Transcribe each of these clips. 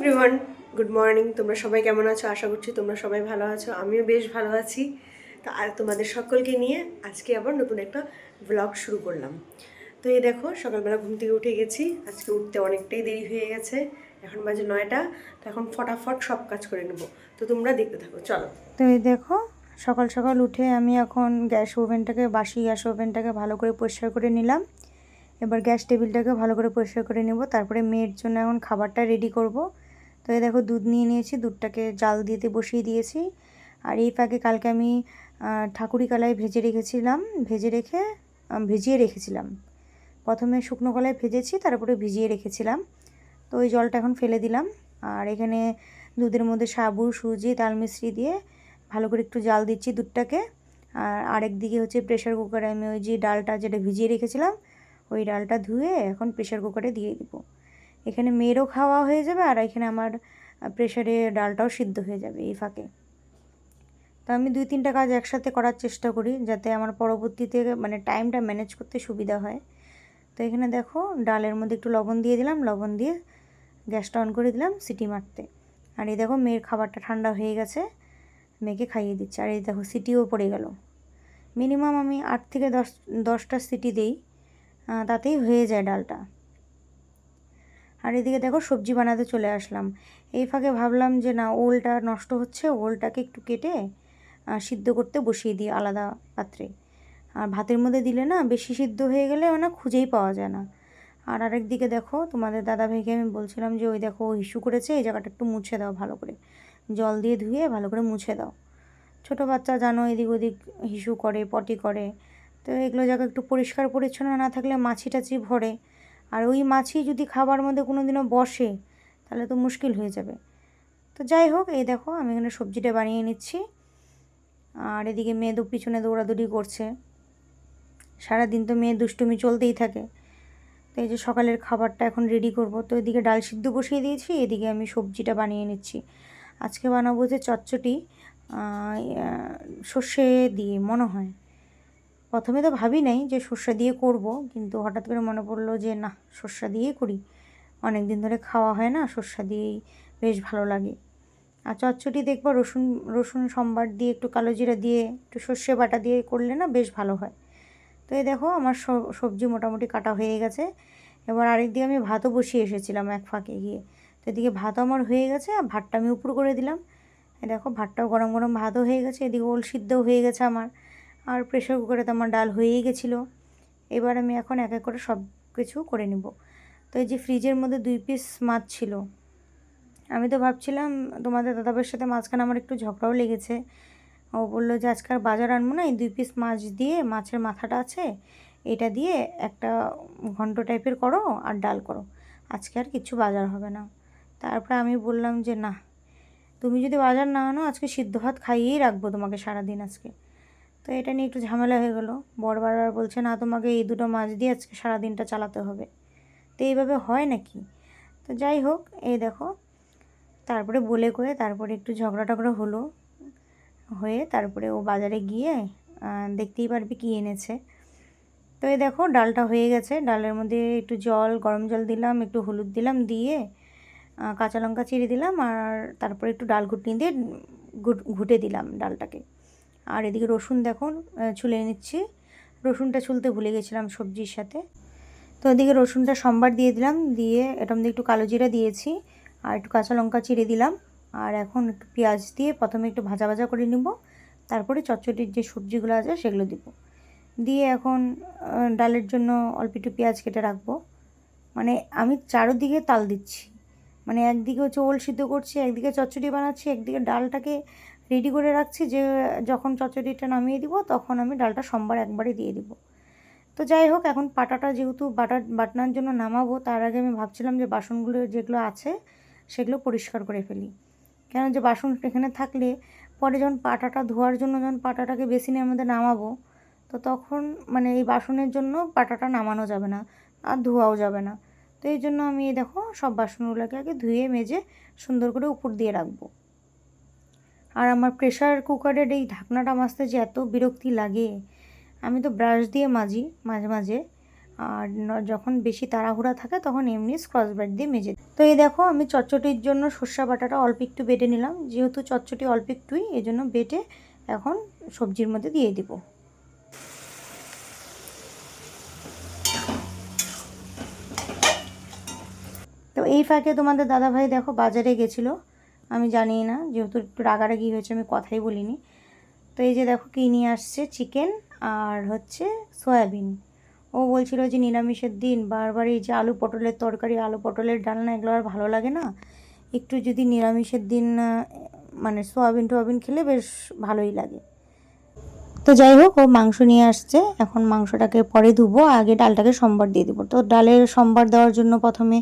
Everyone, good morning. তোমরা সবাই কেমন আছো? আশা করছি তোমরা সবাই ভালো আছো। আমিও বেশ ভালো আছি। তো আর তোমাদের সকলকে নিয়ে আজকে আবার নতুন একটা ব্লগ শুরু করলাম। তো এই দেখো, সকালবেলা ঘুম থেকে উঠে গেছি। আজকে উঠতে অনেকটাই দেরি হয়ে গেছে, এখন বাজে 9টা। তো এখন ফটাফট সব কাজ করে নেব। তো তোমরা দেখতে থাকো, চলো। তো এই দেখো, সকাল সকাল উঠে আমি এখন বাসি গ্যাস ওভেনটাকে ভালো করে পরিষ্কার করে নিলাম। এবার গ্যাস টেবিলটাকে ভালো করে পরিষ্কার করে নেব। তারপরে মেয়ের জন্য এখন খাবারটা রেডি করব। তো এই দেখো, দুধ নিয়ে নিয়েছি, দুধটাকে জাল দিতে বসিয়ে দিয়েছি। আর এই ফাঁকে কালকে আমি ঠাকুরি কলাই ভিজিয়ে রেখেছিলাম। প্রথমে শুকনো কলাই ভেজেছি, তারপরে ভিজিয়ে রেখেছিলাম। তো ওই জলটা এখন ফেলে দিলাম। আর এখানে দুধের মধ্যে সাবু, সুজি, তাল মিশ্রি দিয়ে ভালো করে একটু জাল দিচ্ছি দুধটাকে। আর আরেক দিকে হচ্ছে প্রেশার কুকারে আমি ওই যে ডালটা যেটা ভিজিয়ে রেখেছিলাম, ওই ডালটা ধুয়ে এখন প্রেশার কুকারে দিয়ে দিব। এখানে মেয়েরও খাওয়া হয়ে যাবে, আর এখানে আমার প্রেশারে ডালটাও সিদ্ধ হয়ে যাবে এই ফাঁকে। তো আমি 2-3টা কাজ একসাথে করার চেষ্টা করি, যাতে আমার পরবর্তীতে টাইমটা ম্যানেজ করতে সুবিধা হয়। তো এখানে দেখো, ডালের মধ্যে একটু লবণ দিয়ে দিলাম, লবণ দিয়ে গ্যাসটা অন করে দিলাম সিটি মারতে। আর এই দেখো, মেয়ের খাবারটা ঠান্ডা হয়ে গেছে, মেয়েকে খাইয়ে দিচ্ছে। আর এই দেখো, সিটিও পড়ে গেল। মিনিমাম আমি 8 থেকে 10টা সিটি দিই, তাতেই হয়ে যায় ডালটা। আর এদিকে দেখো, সবজি বানাতে চলে আসলাম। এই ফাঁকে ভাবলাম যে না, ওলটা নষ্ট হচ্ছে, ওলটাকে একটু কেটে সিদ্ধ করতে বসিয়ে দিই আলাদা পাত্রে। আর ভাতের মধ্যে দিলে না, বেশি সিদ্ধ হয়ে গেলে খুঁজেই পাওয়া যায় না। আর আরেক দিকে দেখো, তোমাদের দাদাভাইকে আমি বলছিলাম যে ওই দেখো, হিসু করেছে, এই জায়গাটা একটু মুছে দাও, ভালো করে জল দিয়ে ধুয়ে ভালো করে মুছে দাও। ছোটো বাচ্চা জানো, এদিক ওদিক হিসু করে, পটি করে। তো এগুলো জায়গা একটু পরিষ্কার পরিচ্ছন্ন না থাকলে মাছি টাছি ভরে। আর ওই মাছি যদি খাবার মধ্যে কোনো দিনও বসে, তাহলে তো মুশকিল হয়ে যাবে। তো যাই হোক, এই দেখো, আমি এখানে সবজিটা বানিয়ে নিচ্ছি। আর এদিকে মেয়ে পিছনে দৌড়াদৌড়ি করছে। সারাদিন তো মেয়ে দুষ্টুমি চলতেই থাকে। তো এই যে সকালের খাবারটা এখন রেডি করব। তো এদিকে ডাল সিদ্ধ বসিয়ে দিয়েছি, এদিকে আমি সবজিটা বানিয়ে নিচ্ছি। আজকে বানাবো যে চচ্চড়ি, সর্ষে দিয়ে মনে হয়। প্রথমে তো ভাবি নাই যে সর্ষে দিয়ে করব, কিন্তু হঠাৎ করে মনে পড়লো যে না, সর্ষে দিয়েই করি। অনেক দিন ধরে খাওয়া হয় না, সর্ষে দিয়েই বেশ ভালো লাগে। আর চচ্চড়ি দেখবো রসুন রসুন সম্বার দিয়ে, একটু কালো জিরা দিয়ে, একটু সর্ষে বাটা দিয়ে করলে না বেশ ভালো হয়। তো এই দেখো, আমার সবজি মোটামুটি কাটা হয়ে গেছে। এবার আরেক দিকে আমি ভাতও বসিয়ে এসেছিলাম এক ফাঁকে গিয়ে। তো এদিকে ভাতও আমার হয়ে গেছে, আর ভাতটা আমি উপর করে দিলাম। এই দেখো, ভাতটাও গরম গরম ভাতও হয়ে গেছে, এদিকে ওল সিদ্ধও হয়ে গেছে আমার। আর প্রেশার কুকারে তো আমার ডাল হয়েই গেছিলো। এবার আমি এখন এক এক করে সব কিছু করে নেব। তো এই যে ফ্রিজের মধ্যে 2 পিস মাছ ছিল। আমি তো ভাবছিলাম, তোমাদের দাদাভাইয়ের সাথে মাঝখানে আমার একটু ঝগড়াও লেগেছে। ও বললো যে আজকে আর বাজার আনবো না, এই 2 পিস মাছ দিয়ে, মাছের মাথাটা আছে, এটা দিয়ে একটা ঘন্ট টাইপের করো আর ডাল করো, আজকে আর কিছু বাজার হবে না। তারপরে আমি বললাম যে না, তুমি যদি বাজার না আনো, আজকে সিদ্ধ ভাত খাইয়েই রাখবো তোমাকে সারাদিন আজকে। তো এটা নিয়ে একটু ঝামেলা হয়ে গেলো। বারবার বলছে না, তোমাকে এই দুটো মাছ দিয়ে আজকে সারাদিনটা চালাতে হবে। তো এইভাবে হয় নাকি? তো যাই হোক, এই দেখো, তারপরে বলে কয়ে তারপরে একটু ঝগড়া টগড়া হলো, হয়ে তারপরে ও বাজারে গিয়ে দেখতেই পারবে কি এনেছে। তো এই দেখো, ডালটা হয়ে গেছে। ডালের মধ্যে একটু গরম জল দিলাম, একটু হলুদ দিলাম, দিয়ে কাঁচা লঙ্কা চিড়ে দিলাম, আর তারপরে একটু ডাল ঘুটনি দিয়ে ঘুটে দিলাম ডালটাকে। আর এদিকে রসুন দেখুন, ছুলে নিচ্ছি। রসুনটা ছুলতে ভুলে গেছিলাম সবজির সাথে। তো এদিকে রসুনটা সম্বার দিয়ে দিলাম, দিয়ে এটার মধ্যে একটু কালো জিরা দিয়েছি, আর একটু কাঁচা লঙ্কা চিড়ে দিলাম। আর এখন একটু পেঁয়াজ দিয়ে প্রথমে একটু ভাজা ভাজা করে নিব, তারপরে চচ্চড়ির যে সবজিগুলো আছে সেগুলো দিব। দিয়ে এখন ডালের জন্য অল্প একটু পেঁয়াজ কেটে রাখবো। আমি চারোদিকে তাল দিচ্ছি। একদিকে হচ্ছে ওল সিদ্ধ করছি, একদিকে চচ্চড়ি বানাচ্ছি, একদিকে ডালটাকে রেডি করে রাখছি, যে যখন চচ্চড়িটা নামিয়ে দিব তখন আমি ডালটা সম্বার একবারে দিয়ে দিব। তো যাই হোক, এখন পাটাটা যেহেতু বাটনার জন্য নামাবো, তার আগে আমি ভাবছিলাম যে বাসনগুলো যেগুলো আছে সেগুলো পরিষ্কার করে ফেলি। কেন যে বাসন এখানে থাকলে পরে যখন পাটাটা ধোয়ার জন্য, যখন পাটাটাকে বেসিনের মধ্যে নামাবো, তো তখন এই বাসনের জন্য পাটাটা নামানো যাবে না, আর ধোয়াও যাবে না। তো এই জন্য আমি দেখো, সব বাসনগুলোকে আগে ধুয়ে মেজে সুন্দর করে উপর দিয়ে রাখবো। আর আমার প্রেশার কুকারের এই ঢাকনাটা মাজতে যে এত বিরক্তি লাগে। আমি তো ব্রাশ দিয়ে মাজি মাঝে মাঝে, আর যখন বেশি তাড়াহুড়া থাকে তখন এমনি স্ক্রচ ব্রাইট দিয়ে মেজে। তো এই দেখো আমি চচ্চটির জন্য সর্ষে বাটাটা অল্প একটু বেটে নিলাম, যেহেতু চচ্চটি অল্প একটুই এই জন্য বেটে এখন সবজির মধ্যে দিয়ে দিব। তো এই ফাঁকে তোমাদের দাদাভাই দেখো বাজারে গেছিলো, আমি জানি না, যেহেতু একটু রাগারাগি হয়েছে আমি কথাই বলিনি। তো এই যে দেখো কী নিয়ে আসছে, চিকেন আর হচ্ছে সয়াবিন। ও বলছিল যে নিরামিষের দিন বারবার এই যে আলু পটলের তরকারি, আলু পটলের ডালনা এগুলো আর ভালো লাগে না, একটু যদি নিরামিষের দিন মানে সোয়াবিন টোয়াবিন খেলে বেশ ভালোই লাগে। তো যাই হোক, ও মাংস নিয়ে আসছে, এখন মাংসটাকে পরে ধুবো, আগে ডালটাকে সম্বার দিয়ে দেবো। তো ডালের সম্বার দেওয়ার জন্য প্রথমে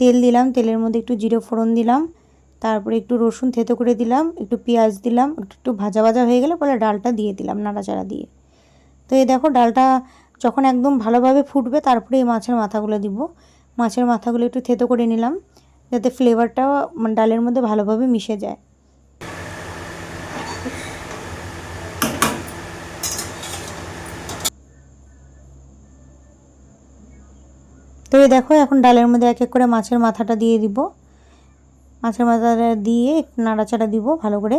তেল দিলাম, তেলের মধ্যে একটু জিরে ফোড়ন দিলাম, তারপরে একটু রসুন থেতো করে দিলাম, একটু পেঁয়াজ দিলাম, একটু ভাজা ভাজা হয়ে গেলে পরে ডালটা দিয়ে দিলাম নাড়াচাড়া দিয়ে। তো এই দেখো ডালটা যখন একদম ভালোভাবে ফুটবে তারপরে এই মাছের মাথাগুলো দিব। মাছের মাথাগুলো একটু থেতো করে নিলাম যাতে ফ্লেভারটা ডালের মধ্যে ভালোভাবে মিশে যায়। তো এই দেখো এখন ডালের মধ্যে এক এক করে মাছের মাথাটা দিয়ে দিব। মাছের মাথাটা দিয়ে একটু নাড়াচাড়া দিব ভালো করে।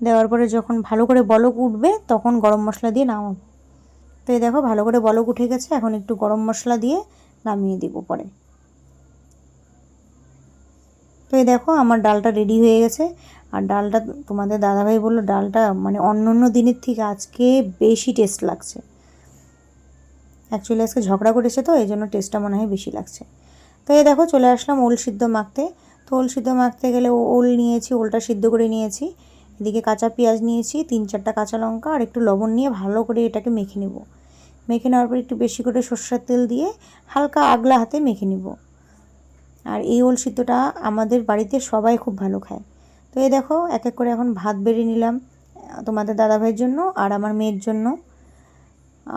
দেওয়ার পরে যখন ভালো করে বলক উঠবে তখন গরম মশলা দিয়ে নামাবো। তো এই দেখো ভালো করে বলক উঠে গেছে, এখন একটু গরম মশলা দিয়ে নামিয়ে দিব পরে। তো এই দেখো আমার ডালটা রেডি হয়ে গেছে। আর ডালটা তোমাদের দাদাভাই বললো ডালটা মানে অন্য দিনের থেকে আজকে বেশি টেস্ট লাগছে। অ্যাকচুয়ালি আজকে ঝগড়া করেছে তো এই জন্য টেস্টটা মনে হয় বেশি লাগছে। তো এই দেখো চলে আসলাম ওল সিদ্ধ মাখতে। তো ওল সিদ্ধ মাখতে গেলে ওল নিয়েছি, ওলটা সিদ্ধ করে নিয়েছি, এদিকে কাঁচা পেঁয়াজ নিয়েছি, 3-4টা কাঁচা লঙ্কা আর একটু লবণ নিয়ে ভালো করে এটাকে মেখে নেব। মেখে নেওয়ার পর একটু বেশি করে সর্ষের তেল দিয়ে হালকা আগলা হাতে মেখে নেব। আর এই ওল সিদ্ধটা আমাদের বাড়িতে সবাই খুব ভালো খায়। তো এই দেখো এক এক করে এখন ভাত বেড়ে নিলাম তোমাদের দাদাভাইয়ের জন্য আর আমার মেয়ের জন্য।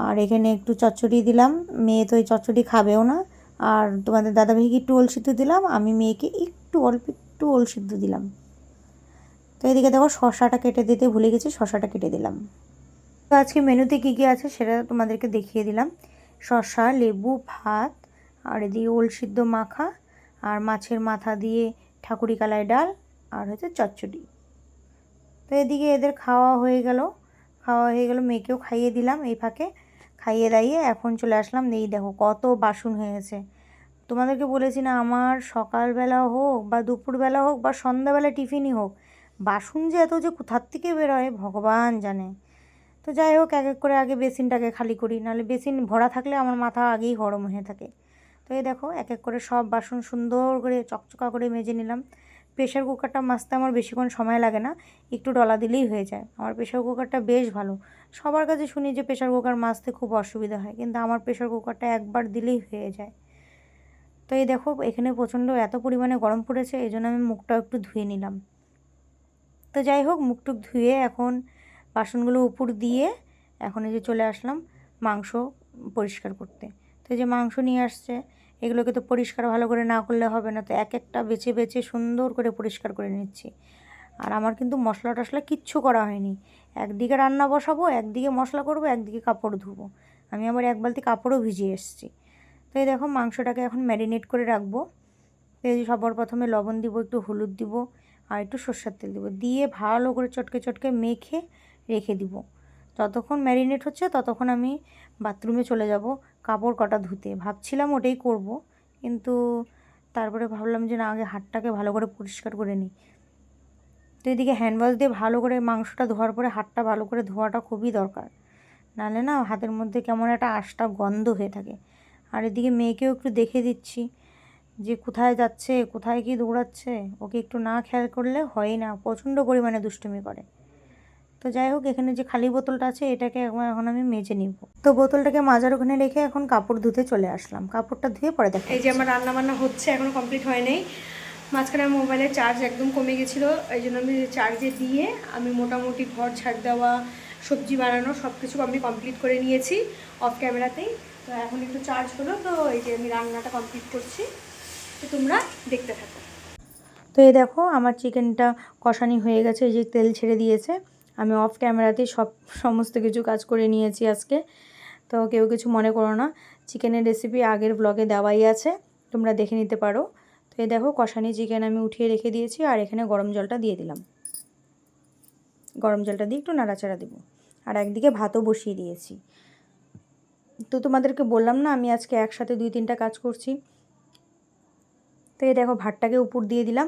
আর এখানে একটু চচ্চড়ি দিলাম, মেয়ে তো এই চচ্চড়ি খাবেও না। আর তোমাদের দাদাভাইকে একটু ওল সিদ্ধ দিলাম, আমি মেয়েকে অল্প একটু ওল সিদ্ধ দিলাম। তো এদিকে দেখো শশাটা কেটে দিতে ভুলে গেছি, শশাটা কেটে দিলাম। তো আজকে মেনুতে কী কী আছে সেটা তোমাদেরকে দেখিয়ে দিলাম। শশা, লেবু, ভাত, আর এদিকে ওল সিদ্ধ মাখা, আর মাছের মাথা দিয়ে ঠাকুরি কালাই ডাল, আর হচ্ছে চচ্চড়ি। তো এদিকে এদের খাওয়া হয়ে গেল, মেয়েকেও খাইয়ে দিলাম এই ফাঁকে। খাইয়ে দাইয়ে এখন চলে আসলাম, এই দেখো কত বাসন হয়েছে। তোমাদেরকে বলেছি না আমার সকালবেলা হোক বা দুপুরবেলা হোক বা সন্ধ্যাবেলা টিফিনই হোক, বাসন যে এত যে কোথার থেকে বেরোয় ভগবান জানে। তো যাই হোক এক এক করে আগে বেসিনটাকে খালি করি, নাহলে বেসিন ভরা থাকলে আমার মাথা আগেই গরম হয়ে থাকে। তো এই দেখো এক এক করে সব বাসন সুন্দর করে চকচকা করে মেজে নিলাম। প্রেশার কুকারটা মাজতে আমার বেশিক্ষণ সময় লাগে না, একটু ডলা দিলেই হয়ে যায়। আমার প্রেশার কুকারটা বেশ ভালো। সবার কাছে শুনি যে প্রেশার কুকার মাজতে খুব অসুবিধা হয়, কিন্তু আমার প্রেশার কুকারটা একবার দিলেই হয়ে যায়। তো এই দেখো এখানে প্রচণ্ড এত পরিমাণে গরম পড়েছে, এই জন্য আমি মুখটা একটু ধুয়ে নিলাম। তো যাই হোক মুখটুক ধুয়ে এখন বাসনগুলো উপর দিয়ে এখন এই যে চলে আসলাম মাংস পরিষ্কার করতে। তো এই যে মাংস নিয়ে আসছে, এগুলোকে তো পরিষ্কার ভালো করে না করলে হবে না, তো এক একটা বেছে বেছে সুন্দর করে পরিষ্কার করে নিচ্ছি। আর আমার কিন্তু মশলা টশলা কিচ্ছু করা হয়নি, একদিকে রান্না বসাবো, একদিকে মশলা করবো, একদিকে কাপড় ধুবো। আমি আবার এক বালতি কাপড়ও ভিজিয়ে এসেছি। তো এই দেখো মাংসটাকে এখন ম্যারিনেট করে রাখবো। তো এই যে সবার প্রথমে লবণ দিব, একটু হলুদ দিব, আর একটু সর্ষের তেল দিব, দিয়ে ভালো করে চটকে চটকে মেখে রেখে দিব। যতক্ষণ ম্যারিনেট হচ্ছে ততক্ষণ আমি বাথরুমে চলে যাব কাপড় কটা ধুতে। ভাবছিলাম ওটাই করব, কিন্তু তারপরে ভাবলাম যে না আগে হাতটাকে ভালো করে পরিষ্কার করে নিই। তো এদিকে হ্যান্ডওয়াশ দিয়ে ভালো করে মাংসটা ধোয়ার পরে হাতটা ভালো করে ধোয়াটা খুবই দরকার, নাহলে না হাতের মধ্যে কেমন একটা আষ্টা গন্ধ হয়ে থাকে। আর এদিকে মেয়েকেও একটু দেখে দিচ্ছি যে কোথায় যাচ্ছে, কোথায় কি দৌড়াচ্ছে, ওকে একটু না খেয়াল করলে হয় না, প্রচণ্ড পরিমাণে দুষ্টুমি করে। তো যাই হোক এখানে যে খালি বোতলটা আছে এটাকে এখন আমি মেজে নিব। তো বোতলটাকে মাজার ওখানে রেখে এখন কাপড় ধুতে চলে আসলাম, কাপড়টা ধুয়ে পরে দেখো। এই যে আমার রান্না বান্না হচ্ছে, এখনও কমপ্লিট হয় নাই। মাঝখানে মোবাইলের চার্জ একদম কমে গেছিলো, এই জন্য আমি চার্জে দিয়ে আমি মোটামুটি ঘর ঝাড় দেওয়া, সবজি বানানো সব কিছু আমি কমপ্লিট করে নিয়েছি অফ ক্যামেরাতেই। তো এখন একটু চার্জ হলো, তো এই যে আমি রান্নাটা কমপ্লিট করছি, তো তোমরা দেখতে থাকো। তো এই দেখো আমার চিকেনটা কষানি হয়ে গেছে, এই যে তেল ছেড়ে দিয়েছে। আমি অফ ক্যামেরাতেই সমস্ত কিছু কাজ করে নিয়েছি আজকে, তো কেউ কিছু মনে করো না। চিকেনের রেসিপি আগের ব্লগে দেওয়াই আছে, তোমরা দেখে নিতে পারো। তো এই দেখো কষানি চিকেন আমি উঠিয়ে রেখে দিয়েছি, আর এখানে গরম জলটা দিয়ে দিলাম। গরম জলটা দিয়ে একটু নাড়াচাড়া দেবো, আর একদিকে ভাতও বসিয়ে দিয়েছি। তো তোমাদেরকে বললাম না আমি আজকে একসাথে 2-3টা কাজ করছি। তো এই দেখো ভাতটাকে উপর দিয়ে দিলাম,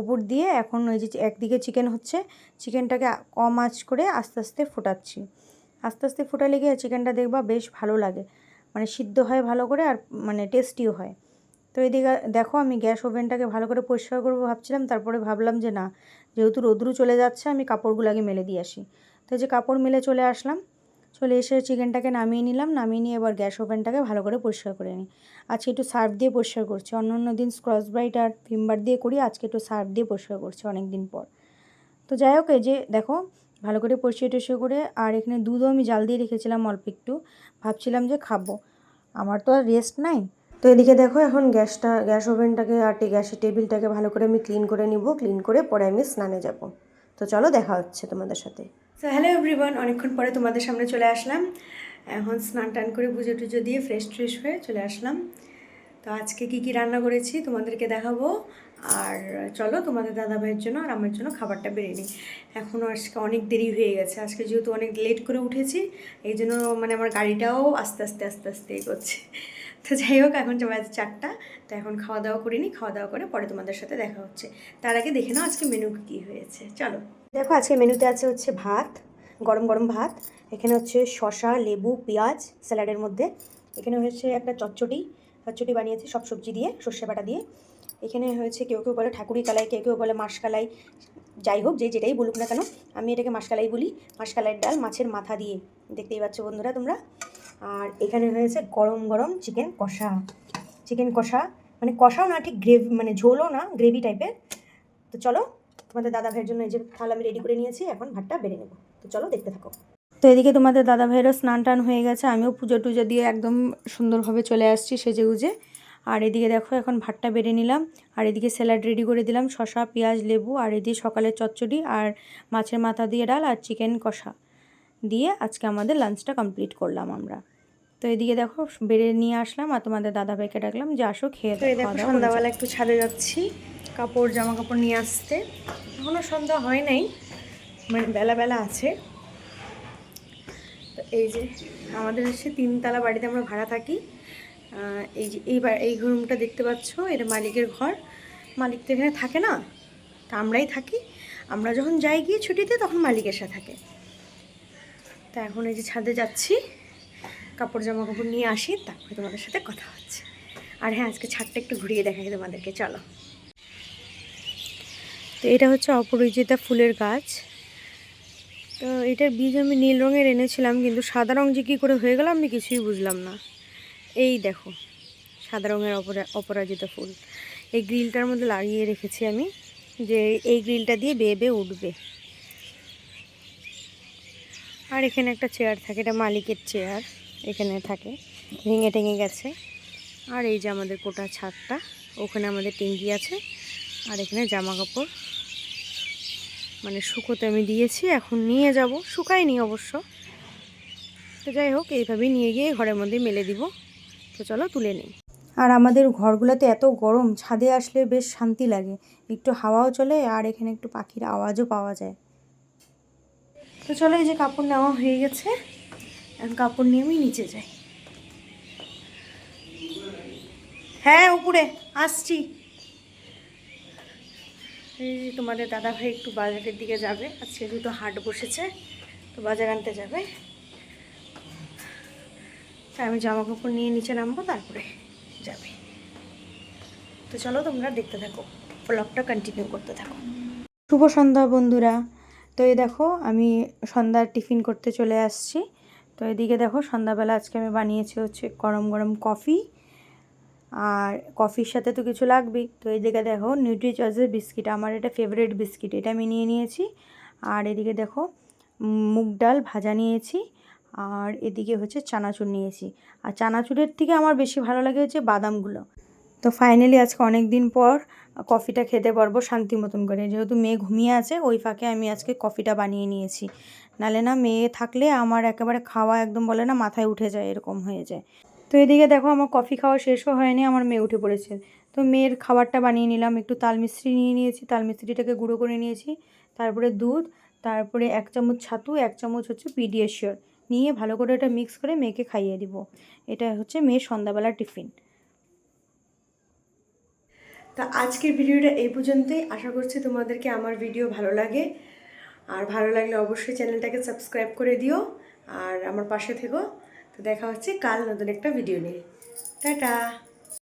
উপর দিয়ে এখন ওই যে একদিকে চিকেন হচ্ছে, চিকেনটাকে কম আঁচ করে আস্তে আস্তে ফোটাচ্ছি। আস্তে আস্তে ফোটালে গিয়ে চিকেনটা দেখবা বেশ ভালো লাগে, মানে সিদ্ধ হয় ভালো করে, আর মানে টেস্টিও হয়। তো এদিকে দেখো আমি গ্যাস ওভেনটাকে ভালো করে পরিষ্কার করবো ভাবছিলাম, তারপরে ভাবলাম যে না, যেহেতু রোদ্রু চলে যাচ্ছে আমি কাপড়গুলো আগে মেলে দিয়ে আসি। তো যে কাপড় মেলে চলে আসলাম, চলে এসে চিকেনটাকে নামিয়ে নিলাম, নামিয়ে নিয়ে এবার গ্যাস ওভেনটাকে ভালো করে পরিষ্কার করে নিই। আজকে একটু সার্ফ দিয়ে পরিষ্কার করছি, অন্য দিন স্ক্রচ ব্রাইট আর ভিমবার দিয়ে করি, আজকে একটু সার্ফ দিয়ে পরিষ্কার করছি অনেক দিন পর। তো যাই হোক, এই যে দেখো ভালো করে পরিষ্কার করে, আর এখানে দুধও আমি জাল দিয়ে রেখেছিলাম অল্প একটু, ভাবছিলাম যে খাবো, আমার তো আর রেস্ট নাই। তো এদিকে দেখো এখন গ্যাস ওভেনটাকে আর গ্যাসের টেবিলটাকে ভালো করে আমি ক্লিন করে নিব, ক্লিন করে পরে আমি স্নানে যাব। তো চলো দেখা হচ্ছে তোমাদের সাথে। তো হ্যালো এভরিওয়ান, অনেকক্ষণ পরে তোমাদের সামনে চলে আসলাম। এখন স্নান টান করে পুজো টুজো দিয়ে ফ্রেশ হয়ে চলে আসলাম। তো আজকে কি রান্না করেছি তোমাদেরকে দেখাবো, আর চলো তোমাদের দাদাভাইয়ের জন্য আর আমার জন্য খাবারটা বেড়ে নিই। এখনও আজকে অনেক দেরি হয়ে গেছে, আজকে যেহেতু অনেক লেট করে উঠেছি, এই জন্য মানে আমার গাড়িটাও আস্তে আস্তে এগোচ্ছে। তো যাই হোক, এখন বাজে 4টা। তো এখন খাওয়া দাওয়া করিনি, খাওয়া দাওয়া করে পরে তোমাদের সাথে দেখা হচ্ছে। তার আগে দেখে নাও আজকে মেনু কী হয়েছে, চলো দেখো। আজকে মেনুতে হচ্ছে ভাত, গরম গরম ভাত, এখানে হচ্ছে শসা, লেবু, পেঁয়াজ স্যালাডের মধ্যে, এখানে হচ্ছে একটা চচ্চড়ি বানিয়েছি সব সবজি দিয়ে, সর্ষে বাটা দিয়ে। এখানে হয়েছে কেউ কেউ বলে ঠাকুরি কালাই, কেউ বলে মাসকালাই, যাই হোক যেটাই বলুক না কেন, আমি এটাকে মাসকালাই বলি। মাসকালাইয়ের ডাল মাছের মাথা দিয়ে, দেখতেই পাচ্ছ বন্ধুরা তোমরা। আর এখানে হয়েছে গরম গরম চিকেন কষা, মানে কষাও না ঠিক, গ্রেভি মানে ঝোলও না, গ্রেভি টাইপের। তো চলো, তোমাদের দাদা ভাইয়ের জন্য এই যে থাল আমি রেডি করে নিয়েছি, এখন ভাতটা বেড়ে নেবো। তো চলো দেখতে থাকো। তো এদিকে তোমাদের দাদা ভাইয়েরও স্নান টান হয়ে গেছে, আমিও পুজো টুজো দিয়ে একদম সুন্দরভাবে চলে আসছি সেজে গুজে। আর এদিকে দেখো এখন ভাতটা বেড়ে নিলাম, আর এদিকে স্যালাড রেডি করে দিলাম, শসা, পেঁয়াজ, লেবু, আর এদিকে সকালের চচ্চড়ি আর মাছের মাথা দিয়ে ডাল আর চিকেন কষা দিয়ে আজকে আমাদের লাঞ্চটা কমপ্লিট করলাম আমরা। তো এদিকে দেখো বেড়ে নিয়ে আসলাম, আর তোমাদের দাদাভাইকে ডাকলাম যে আসো খেয়ে দাও। সন্ধ্যাবেলা একটু ছাদে যাচ্ছি জামা কাপড় নিয়ে আসতে, এখনও সন্ধ্যা হয় নাই, মানে বেলা আছে। তো এই যে আমাদের হচ্ছে 3তলা বাড়িতে আমরা ভাড়া থাকি। এই যে এই রুমটা দেখতে পাচ্ছ, এটা মালিকের ঘর। মালিক তো এখানে থাকে না, তা আমরাই থাকি। আমরা যখন যাই গিয়ে ছুটিতে তখন মালিক এসে থাকে। তা এখন এই যে ছাদে যাচ্ছি, জামা কাপড় নিয়ে আসি, তারপরে তোমাদের সাথে কথা হচ্ছে। আর হ্যাঁ, আজকে ছাদটা একটু ঘুরিয়ে দেখাই তোমাদেরকে, চলো। তো এটা হচ্ছে অপরাজিতা ফুলের গাছ। তো এটার বীজ আমি নীল রঙের এনেছিলাম, কিন্তু সাদা রঙ যে কী করে হয়ে গেল আমি কিছুই বুঝলাম না। এই দেখো সাদা রঙের অপরাজিতা ফুল, এই গ্রিলটার মধ্যে লাগিয়ে রেখেছি আমি, যে এই গ্রিলটা দিয়ে বেয়ে উঠবে। আর এখানে একটা চেয়ার থাকে, এটা মালিকের চেয়ার, এখানে থাকে, ভেঙে টেঙে গেছে। আর এই যে আমাদের কোটা ছাদটা, ওখানে আমাদের টিঙ্কি আছে। আর এখানে জামা কাপড় মানে শুকোতে আমি দিয়েছি, এখন নিয়ে যাব, শুকায়নি অবশ্য। তো যাই হোক, এইভাবেই নিয়ে গিয়ে ঘরের মধ্যে মেলে দিব। তো চলো তুলে নিই। আর আমাদের ঘরগুলোতে এত গরম, ছাদে আসলে বেশ শান্তি লাগে, একটু হাওয়াও চলে, আর এখানে একটু পাখির আওয়াজও পাওয়া যায়। তো চলো, এই যে কাপড় নেওয়া হয়ে গেছে, এখন কাপড় নিয়ে আমি নিচে যাই। হ্যাঁ উপরে আসছি। এই যে তোমাদের দাদাভাই একটু বাজারের দিকে যাবে, আজকে যেহেতু হাট বসেছে, তো বাজার আনতে যাবে। তাই আমি জামা কাপড় নিয়ে নিচে নামবো, তারপরে যাবে। তো চলো তোমরা দেখতে থাকো, ব্লগটা কন্টিনিউ করতে থাকো। শুভ সন্ধ্যা বন্ধুরা। তো এই দেখো আমি সন্ধ্যার টিফিন করতে চলে আসছি। তো এদিকে দেখো সন্ধ্যাবেলা আজকে আমি বানিয়েছি হচ্ছে গরম গরম কফি, আর কফির সাথে তো কিছু লাগবেই। তো এদিকে দেখো নিউট্রিচয়েসের বিস্কিট, আমার এটা ফেভারিট বিস্কিট, এটা আমি নিয়ে নিয়েছি। আর এদিকে দেখো মুগ ডাল ভাজা নিয়েছি, আর এদিকে হচ্ছে চানাচুর নিয়েছি। আর চানাচুরের থেকে আমার বেশি ভালো লাগে হচ্ছে বাদামগুলো। তো ফাইনালি আজকে অনেক দিন পর কফিটা খেতে পারবো শান্তি মতন করে, যেহেতু মেয়ে ঘুমিয়ে আছে, ওই ফাঁকে আমি আজকে কফিটা বানিয়ে নিয়েছি। নালে না মেয়ে থাকলে আমার একেবারে খাওয়া একদম বলে না মাথায় উঠে যায়, এরকম হয়ে যায়। তো এদিকে দেখো আমার কফি খাওয়া শেষও হয়নি, আমার মেয়ে উঠে পড়েছে। তো মেয়ের খাবারটা বানিয়ে নিলাম, একটু তাল মিস্ত্রি নিয়ে নিয়েছি, তাল মিস্ত্রিটাকে গুঁড়ো করে নিয়েছি, তারপরে দুধ, তারপরে 1 চামচ ছাতু, 1 চামচ হচ্ছে পিডিয়াশিওর নিয়ে ভালো করে এটা মিক্স করে মেয়েকে খাইয়ে দিব। এটা হচ্ছে মেয়ের সন্ধ্যাবেলার টিফিন। তা আজকের ভিডিওটা এই পর্যন্তই। আশা করছি তোমাদেরকে আমার ভিডিও ভালো লাগে, আর ভালো লাগলে অবশ্যই চ্যানেলটাকে সাবস্ক্রাইব করে দিও আর আমার পাশে থেকো। তো দেখা হচ্ছে কাল নতুন একটা ভিডিও নিয়ে। টাটা।